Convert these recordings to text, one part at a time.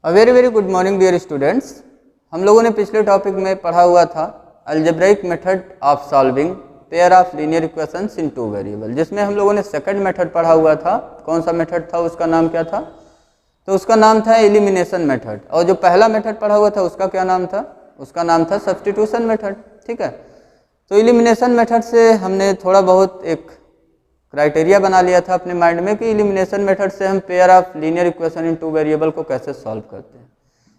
अ very very good morning dear students. हम लोगों ने पिछले टॉपिक में पढ़ा हुआ था algebraic method of solving pair of linear equations in two variable, जिसमें हम लोगों ने सेकंड मेथड पढ़ा हुआ था। कौन सा मेथड था, उसका नाम क्या था? तो उसका नाम था एलिमिनेशन मेथड। और जो पहला मेथड पढ़ा हुआ था उसका क्या नाम था? उसका नाम था सब्स्टिट्यूशन मेथड। ठीक है, तो एलिमिनेशन मेथड से हमने थोड़ा बहुत एक क्राइटेरिया बना लिया था अपने माइंड में कि एलिमिनेशन मेथड से हम pair of linear equation in two variable को कैसे सॉल्व करते हैं।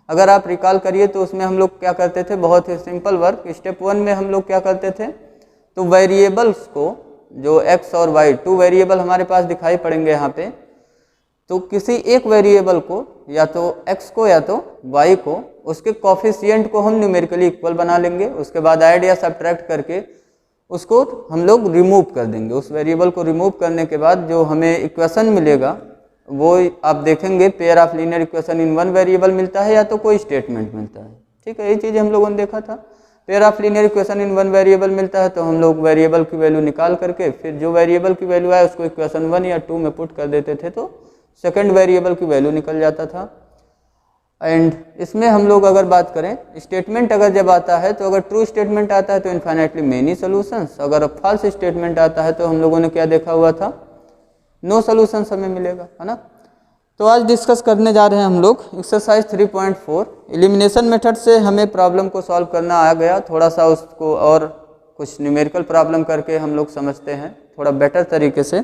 अगर आप रिकॉल करिए तो उसमें हम लोग क्या करते थे, बहुत ही सिंपल वर्क। स्टेप 1 में हम लोग क्या करते थे, तो वेरिएबल्स को, जो x और y टू वेरिएबल हमारे पास दिखाई पड़ेंगे यहाँ पे, तो किसी एक वेरिएबल को, या तो x को या तो y को, उसके कोफिशिएंट को हम न्यूमेरिकली इक्वल बना लेंगे। उसके बाद ऐड या सब्ट्रैक्ट करके उसको हम लोग रिमूव कर देंगे। उस वेरिएबल को रिमूव करने के बाद जो हमें इक्वेशन मिलेगा वो आप देखेंगे pair of linear equation in one variable मिलता है या तो कोई स्टेटमेंट मिलता है। ठीक है, ये चीज़ हम लोगों ने देखा था। Pair of linear equation in one variable मिलता है तो हम लोग वेरिएबल की वैल्यू निकाल करके फिर जो वेरिएबल की वैल्यू है उसको इक्वेशन 1 या 2 में पुट कर देते थे, तो सेकेंड वेरिएबल की वैल्यू निकल जाता था। एंड इसमें हम लोग अगर बात करें, स्टेटमेंट अगर जब आता है तो अगर ट्रू स्टेटमेंट आता है तो इन्फाइनाइटली मेनी सोल्यूशंस, अगर फॉल्स स्टेटमेंट आता है तो हम लोगों ने क्या देखा हुआ था, नो सोल्यूशंस हमें मिलेगा, है ना। तो आज डिस्कस करने जा रहे हैं हम लोग एक्सरसाइज 3.4। एलिमिनेशन मेथड से हमें प्रॉब्लम को सॉल्व करना आ गया, थोड़ा सा उसको और कुछ न्यूमेरिकल प्रॉब्लम करके हम लोग समझते हैं थोड़ा बेटर तरीके से।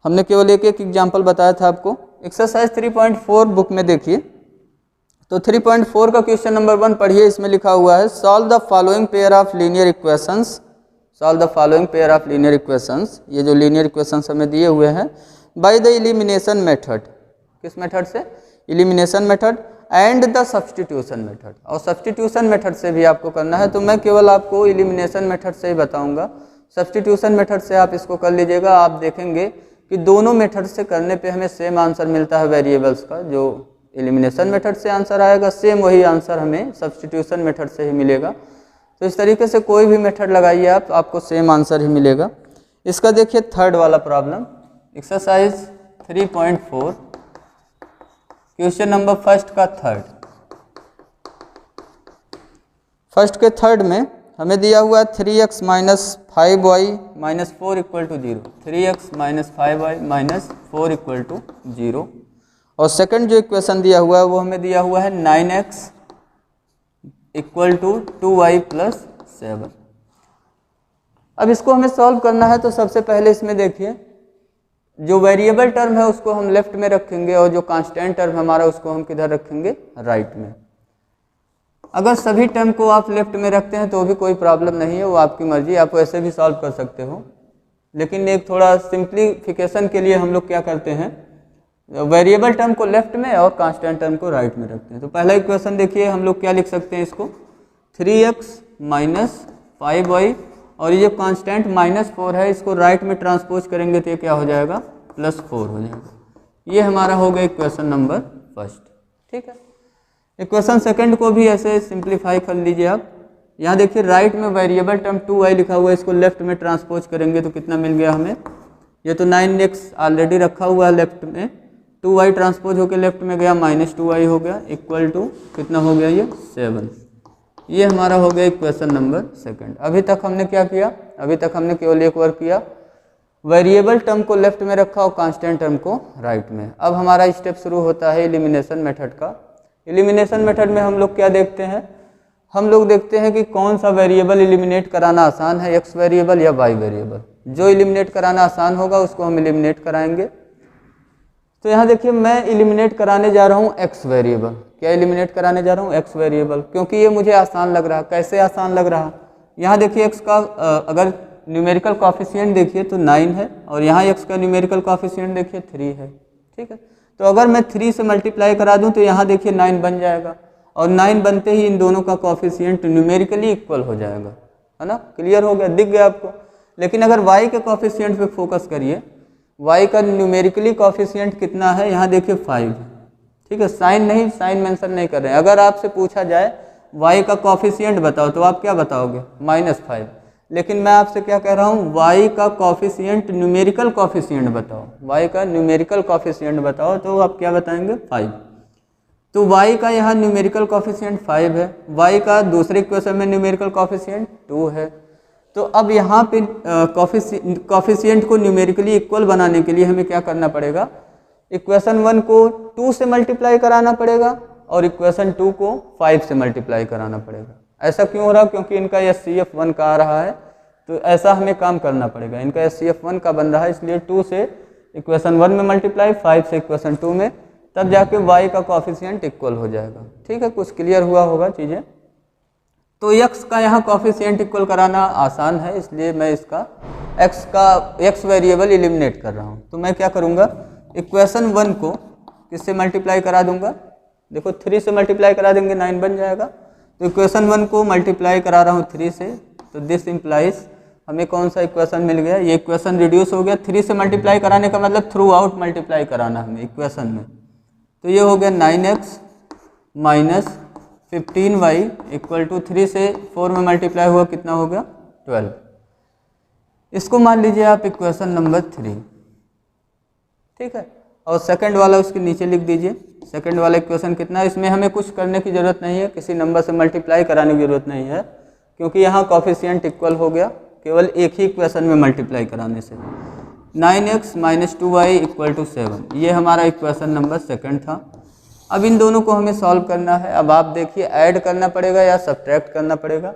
हमने केवल एक एक एग्जाम्पल बताया था आपको। एक्सरसाइज 3.4 बुक में देखिए, तो 3.4 का क्वेश्चन नंबर 1 पढ़िए। इसमें लिखा हुआ है solve the following pair of linear equations, solve the following pair of linear equations. ये जो लीनियर इक्वेशंस हमें दिए हुए हैं बाय द एलिमिनेशन मेथड। किस मेथड से? Elimination method and the substitution method. और सब्स्टिट्यूशन मेथड से भी आपको करना है, तो मैं केवल आपको एलिमिनेशन मेथड से ही बताऊंगा। सब्स्टिट्यूशन मेथड से आप इसको कर लीजिएगा। आप देखेंगे कि दोनों मेथड से करने पे हमें सेम आंसर मिलता है वेरिएबल्स का। जो एलिमिनेशन मेथड से आंसर आएगा सेम वही आंसर हमें सब्स्टिट्यूशन मेथड से ही मिलेगा। तो इस तरीके से कोई भी मेथड लगाइए आप, आपको सेम आंसर ही मिलेगा। इसका देखिए थर्ड वाला problem, exercise 3.4 question number first का फर्स्ट के थर्ड में हमें दिया हुआ 3x minus 5y minus 4 equal to 0। 3x minus 5y minus 4 equal to 0। और सेकंड जो इक्वेशन दिया हुआ है वो हमें दिया हुआ है 9x equal to 2y plus 7। अब इसको हमें सॉल्व करना है, तो सबसे पहले इसमें देखिए जो वेरिएबल टर्म है उसको हम लेफ्ट में रखेंगे और जो कांस्टेंट टर्म हमारा उसको हम किधर रखेंगे, राइट में। अगर सभी टर्म को आप लेफ्ट में रखते हैं तो भी कोई प्रॉब्लम नहीं है, वो आपकी मर्जी, आप ऐसे भी सॉल्व कर सकते हो। लेकिन एक थोड़ा सिंप्लीफिकेशन के लिए हम लोग क्या करते हैं, वेरिएबल टर्म को लेफ्ट में और कांस्टेंट टर्म को राइट में रखते हैं। तो पहला इक्वेशन देखिए, हम लोग क्या लिख सकते हैं इसको, 3x माइनस 5y, और ये जो कांस्टेंट माइनस 4 है इसको राइट में ट्रांसपोज करेंगे तो ये क्या हो जाएगा, प्लस 4 हो जाएगा। ये हमारा हो गया इक्वेशन नंबर फर्स्ट। ठीक है, इक्वेशन सेकंड को भी ऐसे सिंप्लीफाई कर लीजिए आप। यहाँ देखिए राइट में वेरिएबल टर्म 2y लिखा हुआ है, इसको लेफ्ट में ट्रांसपोज करेंगे तो कितना मिल गया हमें, ये तो 9x ऑलरेडी रखा हुआ है लेफ्ट में, 2y ट्रांसपोज होकर लेफ्ट में गया, माइनस 2y हो गया, इक्वल टू कितना हो गया, ये 7। ये हमारा हो गया इक्वेशन नंबर सेकंड। अभी तक हमने क्या किया, अभी तक हमने केवल एक वर्क किया, वेरिएबल टर्म को लेफ्ट में रखा और कांस्टेंट टर्म को राइट में। अब हमारा स्टेप शुरू होता है एलिमिनेशन मेथड का। एलिमिनेशन मेथड में हम लोग क्या देखते हैं, हम लोग देखते हैं कि कौन सा वेरिएबल एलिमिनेट कराना आसान है, x वेरिएबल या y वेरिएबल। जो एलिमिनेट कराना आसान होगा उसको हम एलिमिनेट कराएंगे। तो यहाँ देखिए मैं एलिमिनेट कराने जा रहा हूँ x वेरिएबल। क्या एलिमिनेट कराने जा रहा हूँ, x वेरिएबल, क्योंकि ये मुझे आसान लग रहा। कैसे आसान लग रहा, यहाँ देखिए x का अगर न्यूमेरिकल कोफिशिएंट देखिए तो 9 है, और यहाँ x का न्यूमेरिकल कोफिशिएंट देखिए 3 है। ठीक है, तो अगर मैं 3 से मल्टीप्लाई करा दूँ तो यहाँ देखिए 9 बन जाएगा, और 9 बनते ही इन दोनों का कोफिशिएंट न्यूमेरिकली इक्वल हो जाएगा, है ना। क्लियर हो गया, दिख गया आपको। लेकिन अगर y के कोफिशिएंट पे फोकस करिए, y का न्यूमेरिकली कोफिशिएंट कितना है, यहाँ देखिए 5। ठीक है, साइन नहीं, साइन मेंशन नहीं कर रहे हैं। अगर आपसे पूछा जाए y का कोफिशिएंट बताओ तो आप क्या बताओगे, -5। लेकिन मैं आपसे क्या कह रहा हूँ, y का कोफिशिएंट न्यूमेरिकल कोफिशिएंट बताओ, y का न्यूमेरिकल कोफिशिएंट बताओ, तो आप क्या बताएंगे, 5। तो y का यहाँ न्यूमेरिकल कॉफिशिएंट 5 है, y का दूसरे इक्वेशन में न्यूमेरिकल कॉफिशिएंट 2 है। तो अब यहाँ पे कॉफिशिएंट को न्यूमेरिकली इक्वल बनाने के लिए हमें क्या करना पड़ेगा, इक्वेशन 1 को 2 से मल्टीप्लाई कराना पड़ेगा और इक्वेशन 2 को 5 से मल्टीप्लाई कराना पड़ेगा। ऐसा क्यों हो रहा, क्योंकि इनका SCF 1 का आ रहा है, तो ऐसा हमें काम करना पड़ेगा। इनका SCF 1 का बन रहा है, इसलिए 2 से इक्वेशन 1 में मल्टीप्लाई, 5 से इक्वेशन 2 में, तब जाके y का कॉफिशिएंट इक्वल हो जाएगा। ठीक है, कुछ क्लियर हुआ होगा चीज़ें। तो x का यहाँ कॉफिशिएंट इक्वल कराना आसान है, इसलिए मैं इसका x वेरिएबल एलिमिनेट कर रहा हूँ। तो मैं क्या करूँगा, इक्वेशन 1 को किससे मल्टीप्लाई करा दूंगा, देखो 3 से मल्टीप्लाई करा देंगे 9 बन जाएगा। तो इक्वेशन 1 को मल्टीप्लाई करा रहा हूँ 3 से, तो दिस इम्प्लाइज हमें कौन सा इक्वेशन मिल गया, ये इक्वेशन रिड्यूस हो गया। 3 से मल्टीप्लाई कराने का मतलब थ्रू आउट मल्टीप्लाई कराना हमें इक्वेशन में, तो ये हो गया 9x minus 15y equal to 3 से 4 में मल्टीप्लाई हुआ कितना हो गया 12। इसको मान लीजिए आप इक्वेशन नंबर 3। ठीक है, और सेकंड वाला उसके नीचे लिख दीजिए। सेकंड वाला इक्वेशन कितना है, इसमें हमें कुछ करने की ज़रूरत नहीं है, किसी नंबर से मल्टीप्लाई कराने की ज़रूरत नहीं है, क्योंकि यहाँ कॉफिशिएंट इक्वल हो गया केवल एक ही इक्वेशन में मल्टीप्लाई कराने से। 9x minus 2y equal to 7, ये हमारा इक्वेशन नंबर सेकंड था। अब इन दोनों को हमें सॉल्व करना है। अब आप देखिए ऐड करना पड़ेगा या सब्ट्रैक्ट करना पड़ेगा,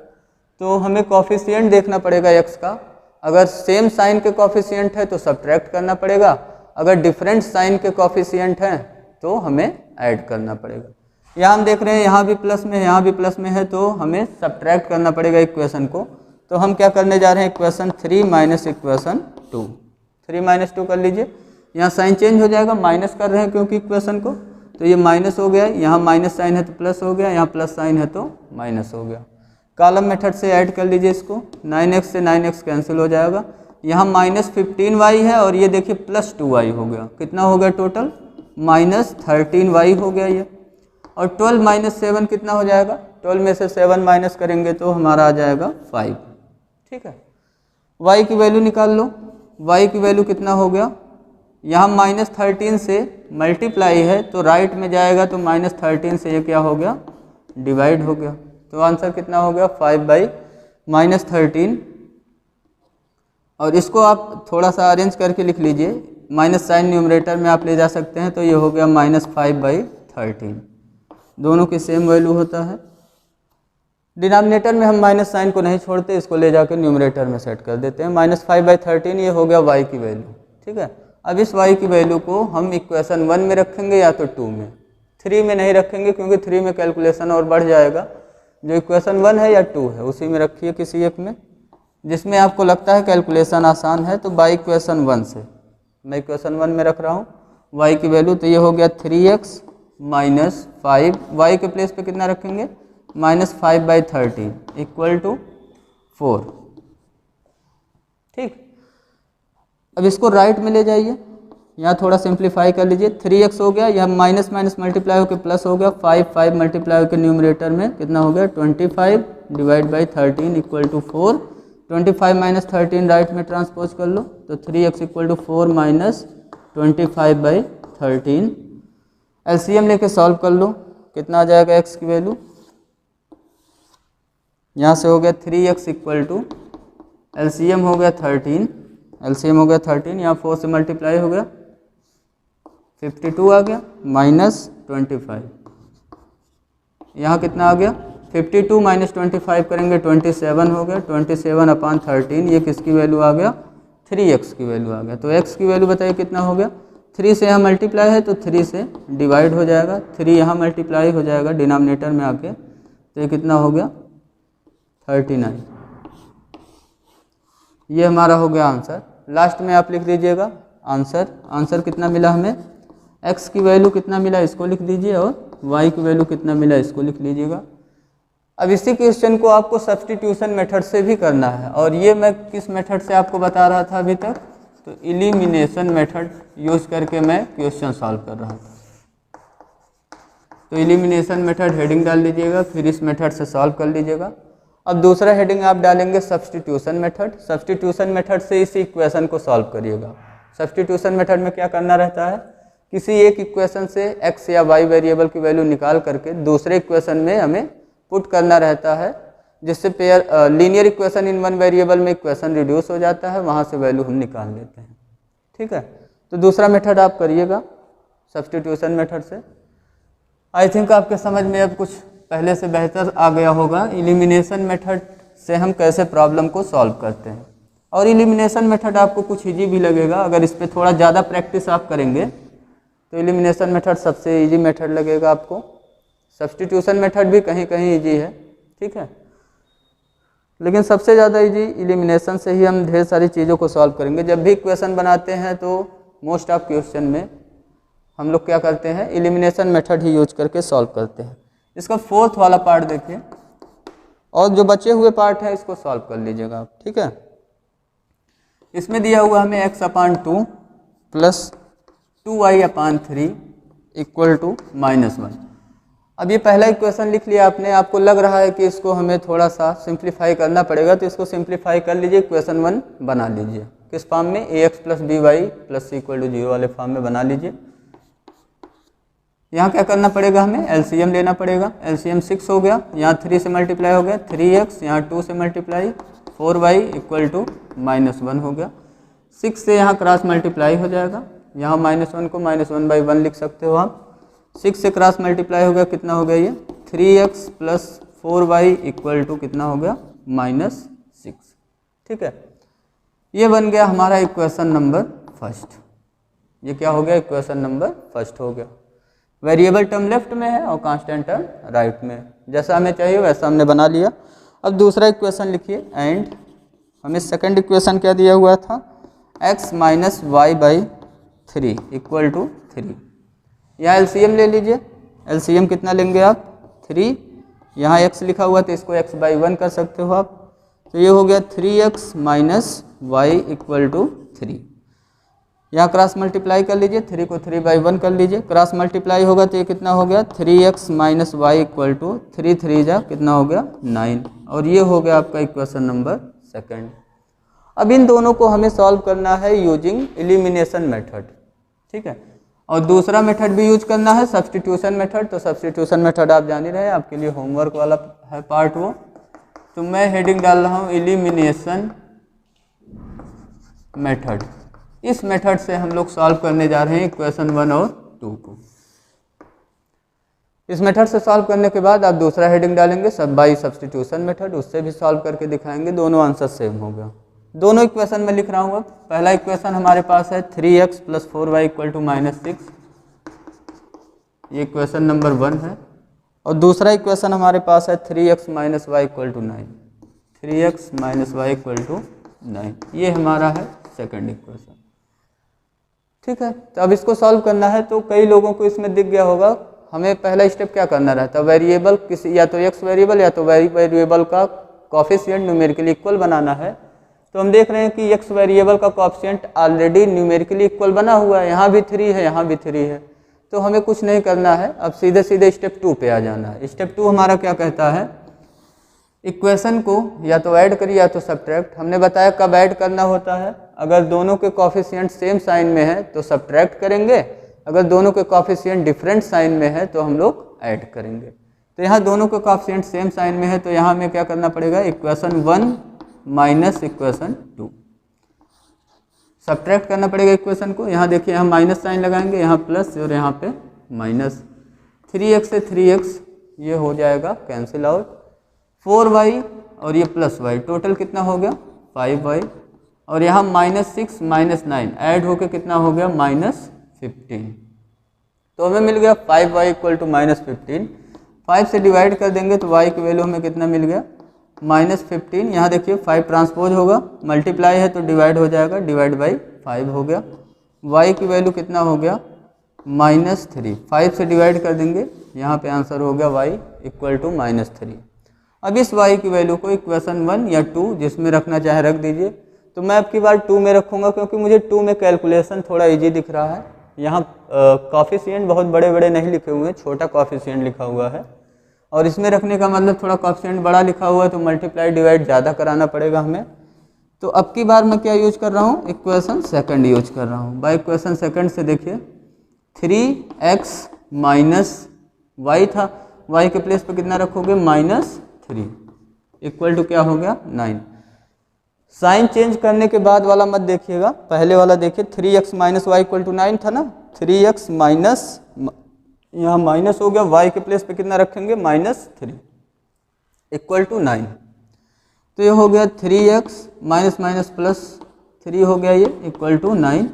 तो हमें कॉफिशिएंट देखना पड़ेगा x का। अगर सेम साइन के कॉफिशिएंट है तो सब्ट्रैक्ट करना पड़ेगा, अगर डिफरेंट साइन के कॉफिशिएंट हैं तो हमें ऐड करना पड़ेगा। यहाँ हम देख रहे हैं यहाँ भी प्लस में है, यहाँ भी प्लस में है, तो हमें सब्ट्रैक्ट करना पड़ेगा इक्वेशन को। तो हम क्या करने जा रहे हैं, इक्वेशन 3 माइनस इक्वेशन 2, 3 माइनस 2 कर लीजिए। यहाँ साइन चेंज हो जाएगा, माइनस कर रहे हैं क्योंकि इक्वेशन को, तो ये माइनस हो गया, यहाँ माइनस साइन है तो प्लस हो गया, यहाँ प्लस साइन है तो माइनस हो गया। कॉलम मेथड से ऐड कर लीजिए इसको, 9x से 9x कैंसिल हो जाएगा, यहाँ माइनस 15y है और ये देखिए प्लस 2y हो गया, कितना हो गया टोटल माइनस 13y हो गया ये। और 12 माइनस 7 कितना हो जाएगा, 12 में से 7 माइनस करेंगे तो हमारा आ जाएगा 5। ठीक है, y की वैल्यू निकाल लो, y की वैल्यू कितना हो गया, यहाँ माइनस 13 से मल्टीप्लाई है तो राइट में जाएगा, तो माइनस 13 से ये क्या हो गया डिवाइड हो गया, तो आंसर कितना हो गया 5/-13। और इसको आप थोड़ा सा अरेंज करके लिख लीजिए, माइनस साइन न्यूमरेटर में आप ले जा सकते हैं, तो ये हो गया -5/13। दोनों की सेम वैल्यू होता है। डिनोमिनेटर में हम माइनस साइन को नहीं छोड़ते, इसको ले जाकर न्यूमरेटर में सेट कर देते हैं। -5/13 ये हो गया y की वैल्यू। ठीक है, अब इस y की वैल्यू को हम इक्वेशन 1 में रखेंगे या तो 2 में, 3 में नहीं रखेंगे क्योंकि 3 में कैलकुलेशन और बढ़ जाएगा। जो इक्वेशन 1 है या 2 है उसी में रखिए, किसी एक में जिसमें आपको लगता है कैलकुलेशन आसान है। तो बाई इक्वेशन 1 से मैं इक्वेशन 1 में रख रहा हूँ y की वैल्यू, तो ये हो गया 3x माइनस 5, y के प्लेस पे कितना रखेंगे -5/13 इक्वल टू 4। ठीक, अब इसको राइट में ले जाइए, यहाँ थोड़ा सिंप्लीफाई कर लीजिए। 3x हो गया, यह माइनस माइनस मल्टीप्लाई होकर प्लस हो गया, 5 मल्टीप्लाई होकर न्यूमरेटर में कितना हो गया 25/13 इक्वल टू 4। 25 माइनस 13 राइट में ट्रांसपोज कर लो, तो 3x equal to 4 minus 25/13। LCM लेके सॉल्व कर लो, कितना आ जाएगा x की वैल्यू, यहाँ से हो गया 3x इक्वल टू एलसीएम हो गया 13, एलसीएम हो गया 13, यहाँ 4 से मल्टीप्लाई हो गया 52 आ गया -25, यहाँ कितना आ गया 52 माइनस 25 करेंगे 27 हो गया, 27/13, ये किसकी वैल्यू आ गया 3x की वैल्यू आ गया। तो x की वैल्यू बताइए कितना हो गया, 3 से यहाँ मल्टीप्लाई है तो 3 से डिवाइड हो जाएगा, 3 यहाँ मल्टीप्लाई हो जाएगा डिनोमिनेटर में आके, तो ये कितना हो गया 39। ये हमारा हो गया आंसर। लास्ट में आप लिख दीजिएगा आंसर। आंसर कितना मिला हमें, x की वैल्यू कितना मिला इसको लिख दीजिए और y की वैल्यू कितना मिला इसको लिख लीजिएगा। अब इसी क्वेश्चन को आपको सब्स्टिट्यूशन मेथड से भी करना है, और ये मैं किस मेथड से आपको बता रहा था अभी तक, तो एलिमिनेशन मेथड यूज करके मैं क्वेश्चन सॉल्व कर रहा था। तो एलिमिनेशन मेथड हेडिंग डाल लीजिएगा, फिर इस मेथड से सॉल्व कर लीजिएगा। अब दूसरा हेडिंग आप डालेंगे सब्स्टिट्यूशन मेथड। सब्स्टिट्यूशन मेथड से इसी इक्वेशन को सॉल्व करिएगा। सब्स्टिट्यूशन मेथड में क्या करना रहता है किसी एक इक्वेशन से x या y वेरिएबल की वैल्यू निकाल करके दूसरे इक्वेशन में हमें पुट करना रहता है, जिससे pair linear equation in one variable में इक्वेशन रिड्यूस हो जाता है, वहाँ से वैल्यू हम निकाल लेते हैं। ठीक है, तो दूसरा मेथड आप करिएगा सब्स्टिट्यूशन मेथड से। आई थिंक आपके समझ में अब कुछ पहले से बेहतर आ गया होगा एलिमिनेशन मेथड से हम कैसे प्रॉब्लम को सॉल्व करते हैं। और एलिमिनेशन मेथड आपको कुछ इजी भी लगेगा, अगर इस पर थोड़ा ज़्यादा प्रैक्टिस आप करेंगे तो एलिमिनेशन मेथड सबसे इजी मेथड लगेगा आपको। सब्स्टिट्यूशन मेथड भी कहीं कहीं इजी है, ठीक है, लेकिन सबसे ज़्यादा इजी एलिमिनेशन से ही हम ढेर सारी चीज़ों को सॉल्व करेंगे। जब भी इक्वेशन बनाते हैं तो मोस्ट ऑफ क्वेश्चन में हम लोग क्या करते हैं, एलिमिनेशन मेथड ही यूज करके सॉल्व करते हैं। इसका फोर्थ वाला पार्ट देखिए, और जो बचे हुए पार्ट है इसको सॉल्व कर लीजिएगा आप। ठीक है, इसमें दिया हुआ हमें x/2 plus 2y/3 equal to -1। अब ये पहला इक्वेशन लिख लिया आपने, आपको लग रहा है कि इसको हमें थोड़ा सा सिंप्लीफाई करना पड़ेगा, तो इसको सिंप्लीफाई कर लीजिए, इक्वेशन 1 बना लीजिए। किस फॉर्म में, ax + by + c = 0 वाले फॉर्म में बना लीजिए। यहाँ क्या करना पड़ेगा, हमें एलसीएम लेना पड़ेगा। एलसीएम 6 हो गया, यहाँ 3 से मल्टीप्लाई हो गया 3x, यहाँ 2 से मल्टीप्लाई 4y = -1 हो गया। 6 से यहाँ क्रॉस मल्टीप्लाई हो जाएगा, यहाँ -1 को -1/1 लिख सकते हो आप। 6 से क्रॉस मल्टीप्लाई हो गया, कितना हो गया ये 3x + 4y = कितना हो गया -6। ठीक है, ये बन गया हमारा इक्वेशन नंबर फर्स्ट। ये क्या हो गया, इक्वेशन नंबर फर्स्ट हो गया। वेरिएबल टर्म लेफ्ट में है और कांस्टेंट टर्म राइट में है, जैसा हमें चाहिए वैसा हमने बना लिया। अब दूसरा इक्वेशन लिखिए, एंड हमें सेकंड इक्वेशन क्या दिया हुआ था, x - y/3 = 3। यहाँ एलसीएम ले लीजिए, एलसीएम कितना लेंगे आप 3, यहाँ x लिखा हुआ तो इसको x/1 कर सकते हो आप, तो ये हो गया 3x - y = 3। यहाँ क्रॉस मल्टीप्लाई कर लीजिए, 3 को 3/1 कर लीजिए, क्रॉस मल्टीप्लाई होगा तो ये कितना हो गया 3x - y = 3 3 जा कितना हो गया 9, और ये हो गया आपका इक्वेशन नंबर सेकंड। अब इन दोनों को हमें सॉल्व करना है यूजिंग एलिमिनेशन मेथड। ठीक है, और दूसरा मेथड भी यूज करना है सब्स्टिट्यूशन मेथड। तो सब्स्टिट्यूशन मेथड आप जान ही रहे हैं, आपके लिए होमवर्क वाला है पार्ट वो। तो मैं हेडिंग डाल रहा हूँ एलिमिनेशन मेथड। इस मेथड से हम लोग सॉल्व करने जा रहे हैं इक्वेशन 1 और 2 को। इस मेथड से सॉल्व करने के बाद आप दूसरा हेडिंग डालेंगे सब बाई सब्स्टिट्यूशन मेथड, उससे भी सॉल्व करके दिखाएंगे, दोनों आंसर सेम हो गया। दोनों इक्वेशन में लिख रहा हूँ। अब पहला इक्वेशन हमारे पास है 3x + 4y = -6, ये इक्वेशन नंबर 1 है। और दूसरा इक्वेशन हमारे पास है 3x - y = 9, 3x - y = 9, ये हमारा है सेकंड इक्वेशन। ठीक है, तो अब इसको सॉल्व करना है। तो कई लोगों को इसमें दिख गया होगा, हमें पहला स्टेप क्या करना रहता है, वेरिएबल किसी या तो x वेरिएबल या तो y वेरिएबल का कोफिशिएंट न्यूमेरिकली इक्वल बनाना है। तो हम देख रहे हैं कि x वेरिएबल का कोफिशिएंट ऑलरेडी न्यूमेरिकली इक्वल बना हुआ है, यहाँ भी 3 है, यहाँ भी 3 है, तो हमें कुछ नहीं करना है। अब सीधे सीधे स्टेप 2 पे आ जाना है। स्टेप 2 हमारा क्या कहता है, इक्वेशन को या तो ऐड करिए या तो सब्ट्रैक्ट। हमने बताया कब ऐड करना होता है, अगर दोनों के कोफिशिएंट सेम साइन में है तो सब्ट्रैक्ट करेंगे, अगर दोनों के कोफिशिएंट डिफरेंट साइन में है तो हम लोग ऐड करेंगे। तो यहाँ दोनों के कोफिशिएंट सेम साइन में है, तो यहाँ हमें क्या करना पड़ेगा, इक्वेशन 1 - इक्वेशन 2 सब्ट्रैक्ट करना पड़ेगा इक्वेशन को। यहाँ देखिए हम माइनस साइन लगाएंगे, यहाँ प्लस और यहाँ पे माइनस। 3x से 3x ये हो जाएगा कैंसिल आउट, 4y और ये +y, टोटल कितना हो गया 5y, और यहाँ -6 - 9 ऐड होके कितना हो गया -15। तो हमें मिल गया 5y = -15। 5 से डिवाइड कर देंगे तो y की वैल्यू हमें कितना मिल गया -15। यहाँ देखिए 5 ट्रांसपोज होगा, मल्टीप्लाई है तो डिवाइड हो जाएगा, डिवाइड बाई 5 हो गया। y की वैल्यू कितना हो गया -3। 5 से डिवाइड कर देंगे, यहाँ पे आंसर हो गया y = -3। अब इस y की वैल्यू को इक्वेशन 1 या 2 जिसमें रखना चाहे रख दीजिए। तो मैं अब की बार 2 में रखूँगा क्योंकि मुझे 2 में कैलकुलेशन थोड़ा ईजी दिख रहा है। यहाँ कोफिशिएंट बहुत बड़े बड़े नहीं लिखे हुए हैं, छोटा कोफिशिएंट लिखा हुआ है, और इसमें रखने का मतलब थोड़ा कोफिशिएंट बड़ा लिखा हुआ है तो मल्टीप्लाई डिवाइड ज़्यादा कराना पड़ेगा हमें। तो अब की बार मैं क्या यूज कर रहा हूँ, इक्वेशन सेकंड यूज कर रहा हूँ। बाय इक्वेशन सेकंड से देखिए 3x माइनस वाई था, y के प्लेस पे कितना रखोगे -3 इक्वल टू क्या हो गया 9। साइन चेंज करने के बाद वाला मत देखिएगा, पहले वाला देखिए 3x minus y equal to 9 था ना, 3x माइनस यहाँ माइनस हो गया, y के प्लेस पे कितना रखेंगे -3 इक्वल टू 9। तो ये हो गया 3x माइनस माइनस प्लस 3 हो गया ये इक्वल टू 9।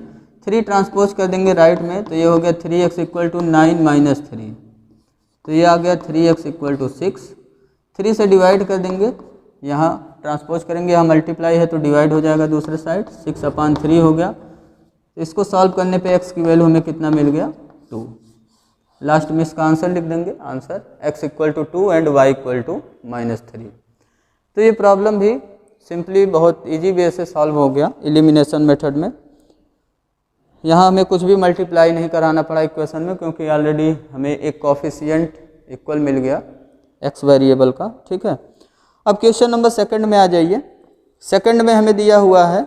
3 ट्रांसपोज कर देंगे राइट में, तो ये हो गया 3x इक्वल टू 9 माइनस 3, तो ये आ गया 3x इक्वल टू 6। 3 से डिवाइड कर देंगे, यहाँ ट्रांसपोज करेंगे, यहाँ मल्टीप्लाई है तो डिवाइड हो जाएगा दूसरे साइड, 6/3 हो गया। तो इसको सॉल्व करने पे x की वैल्यू हमें कितना मिल गया 2। लास्ट में इसका आंसर लिख देंगे, answer x equal to 2 and y equal to -3। तो ये प्रॉब्लम भी सिंपली बहुत इजी वे से सॉल्व हो गया एलिमिनेशन मेथड में। यहाँ हमें कुछ भी मल्टीप्लाई नहीं कराना पड़ा इक्वेशन में, क्योंकि ऑलरेडी हमें एक कोफिशिएंट इक्वल मिल गया x वेरिएबल का। ठीक है, अब क्वेश्चन नंबर सेकंड में आ जाइए। सेकंड में हमें दिया हुआ है,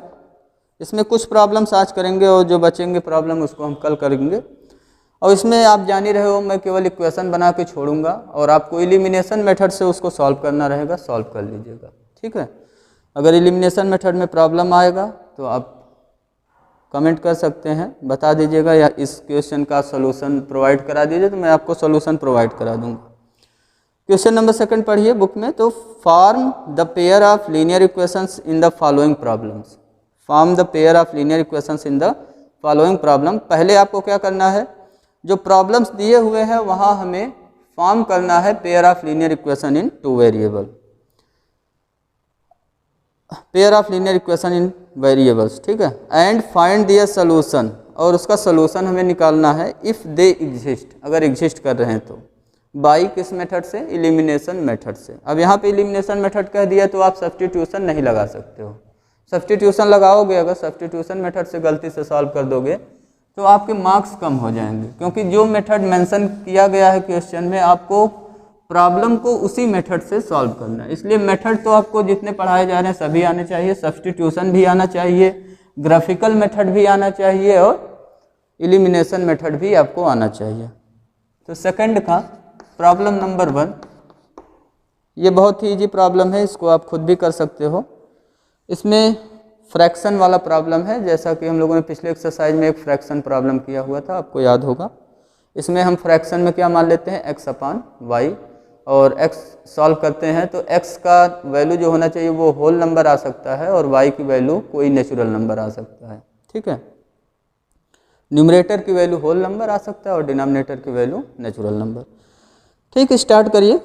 इसमें कुछ प्रॉब्लम्स आज करेंगे और जो बचेंगे प्रॉब्लम उसको हम कल करेंगे। और इसमें आप जान ही रहे हो, मैं केवल इक्वेशन बना के छोड़ूंगा और आपको एलिमिनेशन मेथड से उसको सॉल्व करना रहेगा, सॉल्व कर लीजिएगा। ठीक है, अगर एलिमिनेशन मेथड में प्रॉब्लम आएगा तो आप कमेंट कर सकते हैं, बता दीजिएगा, या इस क्वेश्चन का सॉल्यूशन प्रोवाइड करा दीजिए तो मैं आपको सॉल्यूशन प्रोवाइड करा दूंगा। क्वेश्चन नंबर सेकंड पढ़िए बुक में, तो form the pair of linear equations in the following problems. Form the pair of linear equations in the following problem. पहले आपको क्या करना है, जो प्रॉब्लम्स दिए हुए हैं वहाँ हमें फॉर्म करना है pair of linear equation in 2 variable, pair of linear equation in variables. ठीक है, एंड फाइंड दियर सोल्यूशन, और उसका सोल्यूशन हमें निकालना है इफ़ दे एग्जिस्ट, अगर एग्जिस्ट कर रहे हैं तो। बाई किस मेथड से, एलिमिनेशन मेथड से। अब यहाँ पे एलिमिनेशन मेथड कह दिया तो आप सब्स्टिट्यूशन नहीं लगा सकते हो। सब्स्टिट्यूशन लगाओगे, अगर सब्स्टिट्यूशन मेथड से गलती से सॉल्व कर दोगे तो आपके मार्क्स कम हो जाएंगे, क्योंकि जो मेथड मेंशन किया गया है क्वेश्चन में आपको प्रॉब्लम को उसी मेथड से सॉल्व करना है। इसलिए मेथड तो आपको जितने पढ़ाए जा रहे हैं सभी आने चाहिए, सब्स्टिट्यूशन भी आना चाहिए, ग्राफिकल मेथड भी आना चाहिए और एलिमिनेशन मेथड भी आपको आना चाहिए। तो सेकंड का प्रॉब्लम नंबर 1, ये बहुत ही इजी प्रॉब्लम है, इसको आप खुद भी कर सकते हो। इसमें फ्रैक्शन वाला प्रॉब्लम है, जैसा कि हम लोगों ने पिछले एक्सरसाइज में एक फ्रैक्शन प्रॉब्लम किया हुआ था, आपको याद होगा। इसमें हम फ्रैक्शन में क्या मान लेते हैं x/y, और x सॉल्व करते हैं तो x का वैल्यू जो होना चाहिए वो होल नंबर आ सकता है और y की वैल्यू कोई नेचुरल नंबर आ सकता है। ठीक है, न्यूमरेटर की वैल्यू होल नंबर आ सकता है और डिनोमिनेटर की वैल्यू नेचुरल नंबर। ठीक, स्टार्ट करिए।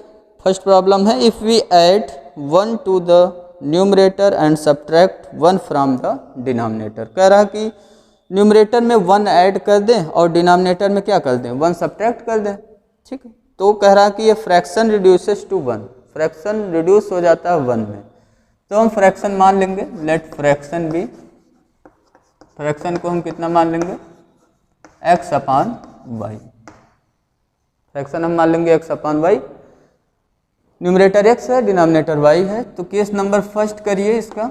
फर्स्ट प्रॉब्लम है, if we add 1 to the numerator and subtract 1 from the denominator. कह रहा कि न्यूमरेटर में 1 ऐड कर दें और डिनोमिनेटर में क्या कर दें 1 सब्ट्रैक्ट कर दें। ठीक है, तो कह रहा कि ये fraction reduces to 1, fraction reduce हो जाता है 1 में, तो हम फ्रैक्शन मान लेंगे, लेट फ्रैक्शन बी, फ्रैक्शन को हम कितना मान लेंगे x/y, फ्रैक्शन हम मान लेंगे x/y। न्यूमरेटर x है, डिनोमिनेटर y है। तो केस नंबर फर्स्ट करिए इसका।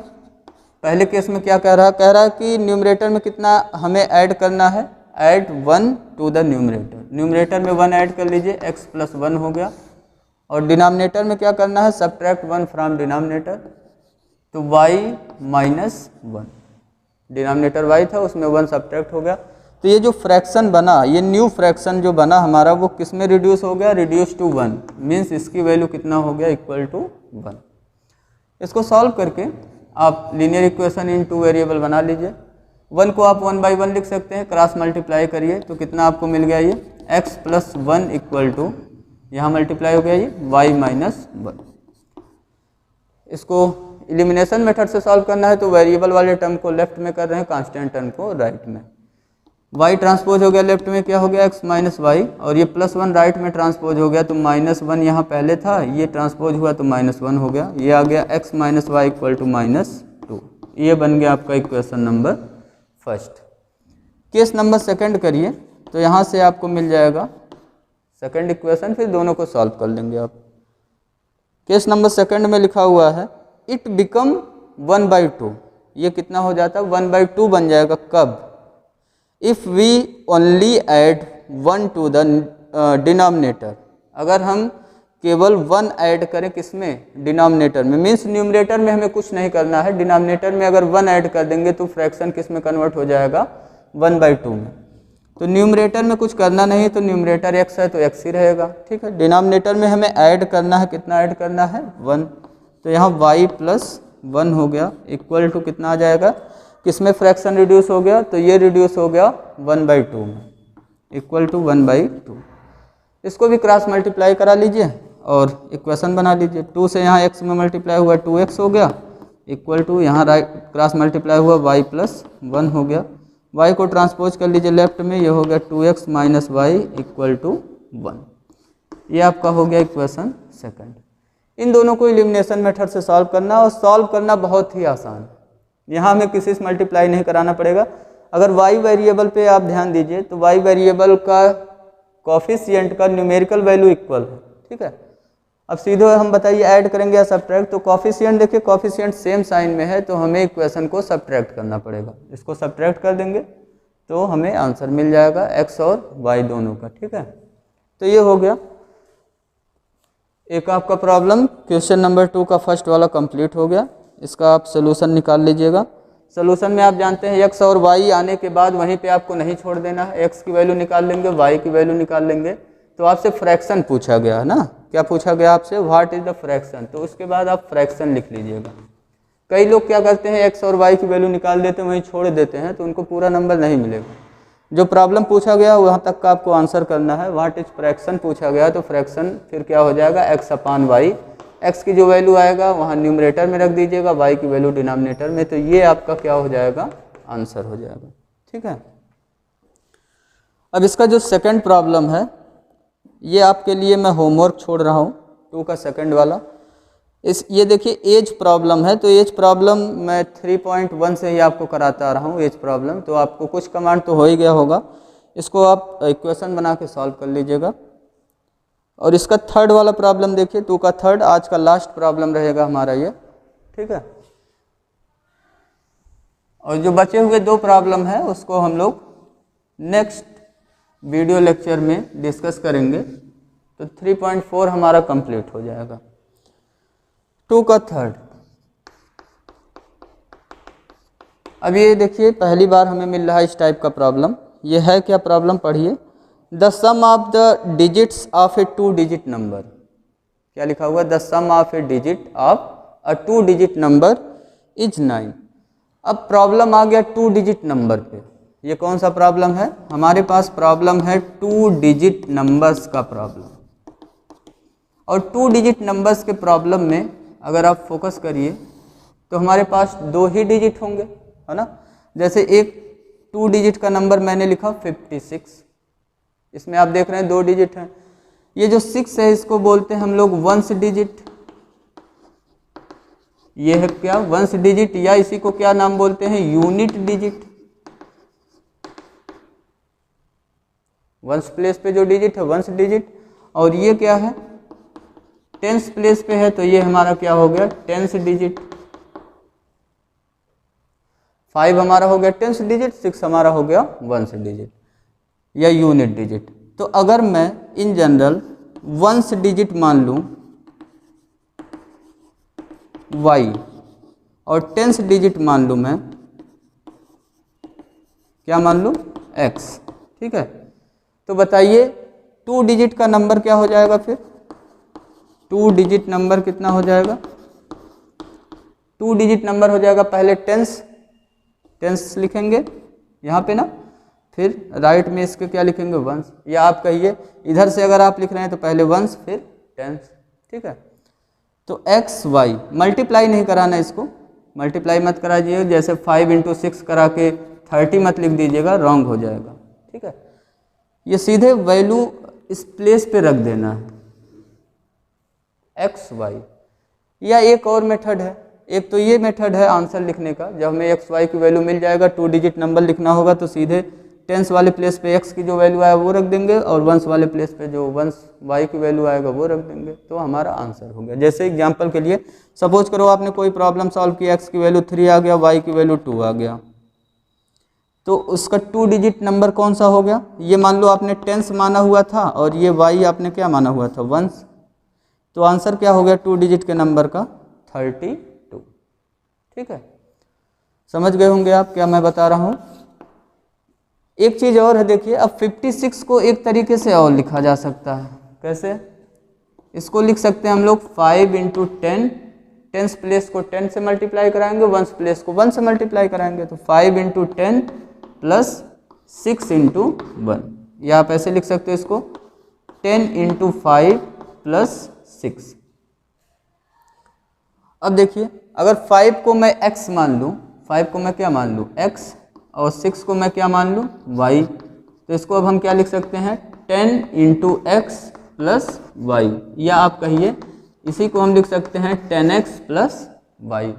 पहले केस में क्या कह रहा है, कह रहा है कि न्यूमरेटर में कितना हमें ऐड करना है, add 1 to the numerator. Numerator में 1 ऐड कर लीजिए, x+1 हो गया। और डिनोमिनेटर में क्या करना है, सब्ट्रैक्ट 1 फ्रॉम डिनोमिनेटर, तो y-1, डिनोमिनेटर y था उसमें 1 सब्ट्रैक्ट हो गया। तो ये जो फ्रैक्शन बना, ये न्यू फ्रैक्शन जो बना हमारा, वो किस में रिड्यूस हो गया, रिड्यूस टू 1, मीन्स इसकी वैल्यू कितना हो गया, इक्वल टू 1। इसको सॉल्व करके आप लीनियर इक्वेशन इन 2 वेरिएबल बना लीजिए। 1 को आप 1/1 लिख सकते हैं, क्रॉस मल्टीप्लाई करिए तो कितना आपको मिल गया, ये x+1 इक्वल टू, यहाँ मल्टीप्लाई हो गया ये y-1। इसको एलिमिनेशन मेथड से सॉल्व करना है तो वेरिएबल वाले टर्म को लेफ्ट में कर रहे हैं, कांस्टेंट टर्म को राइट में। y ट्रांसपोज हो गया लेफ्ट में, क्या हो गया x-y, और ये +1 राइट में ट्रांसपोज हो गया तो -1 यहाँ पहले था, ये ट्रांसपोज हुआ तो -1 हो गया, ये आ गया x-y इक्वल टू -2। ये बन गया आपका equation number first. Case number second करिए तो यहाँ से आपको मिल जाएगा सेकंड इक्वेशन, फिर दोनों को सॉल्व कर लेंगे आप। केस नंबर सेकंड में लिखा हुआ है, इट बिकम 1/2, ये कितना हो जाता है 1/2 बन जाएगा, कब, if we only add 1 to the denominator, अगर हम केवल 1 ऐड करें किसमें, डिनोमिनेटर में, मीन्स न्यूमरेटर में हमें कुछ नहीं करना है, डिनोमिनेटर में अगर 1 ऐड कर देंगे तो फ्रैक्शन किस में कन्वर्ट हो जाएगा, 1/2 में। तो न्यूमरेटर में कुछ करना नहीं, तो न्यूमरेटर x है तो x ही रहेगा, ठीक है। डिनोमिनेटर में हमें ऐड करना है, कितना ऐड करना है, 1। तो यहाँ y + 1 हो गया इक्वल टू कितना आ जाएगा, किसमें फ्रैक्शन रिड्यूस हो गया, तो ये रिड्यूस हो गया 1/2 में, इक्वल टू 1/2। इसको भी क्रॉस मल्टीप्लाई करा लीजिए और इक्वेशन बना लीजिए। 2 से यहाँ x में मल्टीप्लाई हुआ 2x हो गया, इक्वल टू यहाँ राइट क्रॉस मल्टीप्लाई हुआ y + 1 हो गया। y को ट्रांसपोज कर लीजिए लेफ्ट में, ये हो गया 2x - y = 1। ये आपका हो गया इक्वेशन सेकंड। इन दोनों को एलिमिनेशन मेथड से सॉल्व करना, और सॉल्व करना बहुत ही आसान है। यहाँ हमें किसी से मल्टीप्लाई नहीं कराना पड़ेगा। अगर y वेरिएबल पे आप ध्यान दीजिए तो y वेरिएबल का कोफिशिएंट का न्यूमेरिकल वैल्यू इक्वल है, ठीक है। अब सीधे हम बताइए ऐड करेंगे या सब्ट्रैक्ट, तो कोफिशिएंट देखिए, कोफिशिएंट सेम साइन में है तो हमें इक्वेशन को सब्ट्रैक्ट करना पड़ेगा। इसको सब्ट्रैक्ट कर देंगे तो हमें आंसर मिल जाएगा x और y दोनों का, ठीक है। तो ये हो गया एक आपका प्रॉब्लम, क्वेश्चन नंबर 2 का फर्स्ट वाला कंप्लीट हो गया। इसका आप सोल्यूशन निकाल लीजिएगा। सोल्यूशन में आप जानते हैं x और y आने के बाद वहीं पे आपको नहीं छोड़ देना है, x की वैल्यू निकाल लेंगे, y की वैल्यू निकाल लेंगे। तो आपसे फ्रैक्शन पूछा गया है ना, क्या पूछा गया आपसे, व्हाट इज द फ्रैक्शन, तो उसके बाद आप फ्रैक्शन लिख लीजिएगा। कई लोग क्या करते हैं, x और y की वैल्यू निकाल देते हैं, वहीं छोड़ देते हैं, तो उनको पूरा नंबर नहीं मिलेगा। जो प्रॉब्लम पूछा गया वहाँ तक का आपको आंसर करना है। व्हाट इज फ्रैक्शन पूछा गया तो फ्रैक्शन फिर क्या हो जाएगा, x/y, x की जो वैल्यू आएगा वहाँ न्यूमरेटर में रख दीजिएगा, y की वैल्यू डिनोमिनेटर में, तो ये आपका क्या हो जाएगा, आंसर हो जाएगा, ठीक है। अब इसका जो सेकंड प्रॉब्लम है ये आपके लिए मैं होमवर्क छोड़ रहा हूँ, 2 का सेकंड वाला। ये देखिए एज प्रॉब्लम है, तो एज प्रॉब्लम मैं 3.1 से ही आपको कराता आ रहा हूँ एज प्रॉब्लम, तो आपको कुछ कमांड तो हो ही गया होगा। इसको आप इक्वेशन बना के सॉल्व कर लीजिएगा। और इसका थर्ड वाला प्रॉब्लम देखिए, 2 का थर्ड, आज का लास्ट प्रॉब्लम रहेगा हमारा ये, ठीक है। और जो बचे हुए 2 प्रॉब्लम है उसको हम लोग नेक्स्ट वीडियो लेक्चर में डिस्कस करेंगे। तो 3.4 हमारा कंप्लीट हो जाएगा। 2 का थर्ड, अब ये देखिए पहली बार हमें मिल रहा है इस टाइप का प्रॉब्लम। ये है क्या प्रॉब्लम, पढ़िए। The sum of the digits of a 2 digit number, क्या लिखा हुआ है, the sum of a digit of a 2 digit number is 9। अब प्रॉब्लम आ गया 2 डिजिट नंबर पे। ये कौन सा प्रॉब्लम है, हमारे पास प्रॉब्लम है 2 डिजिट नंबर्स का प्रॉब्लम। और 2 डिजिट नंबर्स के प्रॉब्लम में अगर आप फोकस करिए तो हमारे पास 2 ही डिजिट होंगे, है ना। जैसे एक 2 डिजिट का नंबर मैंने लिखा 56, इसमें आप देख रहे हैं 2 डिजिट हैं। ये जो 6 है इसको बोलते हैं हम लोग वंस डिजिट, ये है क्या, वंस डिजिट, या इसी को क्या नाम बोलते हैं, यूनिट डिजिट। वंस प्लेस पे जो डिजिट है वंस डिजिट। और ये क्या है, टेंस प्लेस पे है, तो ये हमारा क्या हो गया, टेंस डिजिट। 5 हमारा हो गया टेंस डिजिट, 6 हमारा हो गया वंस डिजिट या यूनिट डिजिट। तो अगर मैं इन जनरल वंस डिजिट मान लूँ y और टेंस डिजिट मान लूँ मैं, क्या मान लूँ, x, ठीक है। तो बताइए 2 डिजिट का नंबर क्या हो जाएगा, फिर 2 डिजिट नंबर कितना हो जाएगा, 2 डिजिट नंबर हो जाएगा, पहले टेंस लिखेंगे यहाँ पे ना, फिर राइट में इसके क्या लिखेंगे, वंस, या आप कहिए इधर से अगर आप लिख रहे हैं तो पहले वंस फिर टेंस, ठीक है। तो x y मल्टीप्लाई नहीं कराना, इसको मल्टीप्लाई मत कराइए, जैसे 5 × 6 करा के 30 मत लिख दीजिएगा, रॉन्ग हो जाएगा, ठीक है। ये सीधे वैल्यू इस प्लेस पे रख देना है, x y। या एक और मेथड है, एक तो ये मेथड है आंसर लिखने का, जब हमें x y की वैल्यू मिल जाएगा, 2 डिजिट नंबर लिखना होगा तो सीधे टेंस वाले प्लेस पे x की जो वैल्यू आया वो रख देंगे, और वंस वाले प्लेस पे जो वंस y की वैल्यू आएगा वो रख देंगे, तो हमारा आंसर हो गया। जैसे एग्जांपल के लिए सपोज करो आपने कोई प्रॉब्लम सॉल्व किया, x की वैल्यू 3 आ गया, y की वैल्यू 2 आ गया, तो उसका 2 डिजिट नंबर कौन सा हो गया? ये मान लो आपने टेंस माना हुआ था और ये वाई आपने क्या माना हुआ था? वंस। तो आंसर क्या हो गया 2 डिजिट के नंबर का? 32। ठीक है, समझ गए होंगे आप क्या मैं बता रहा हूँ। एक चीज़ और है, देखिए अब 56 को एक तरीके से और लिखा जा सकता है। कैसे? इसको लिख सकते हैं हम लोग 5 इंटू 10, टेंस प्लेस को 10 से मल्टीप्लाई कराएंगे, वंस प्लेस को 1 से मल्टीप्लाई कराएंगे, तो 5 इंटू 10 प्लस 6 इंटू 1, या आप ऐसे लिख सकते हो इसको 10 इंटू 5 प्लस 6। अब देखिए अगर 5 को मैं x मान लूँ, 5 को मैं क्या मान लूँ? x, और 6 को मैं क्या मान लूँ? y, तो इसको अब हम क्या लिख सकते हैं? 10 इंटू एक्स प्लस वाई, या आप कहिए इसी को हम लिख सकते हैं 10x प्लस वाई।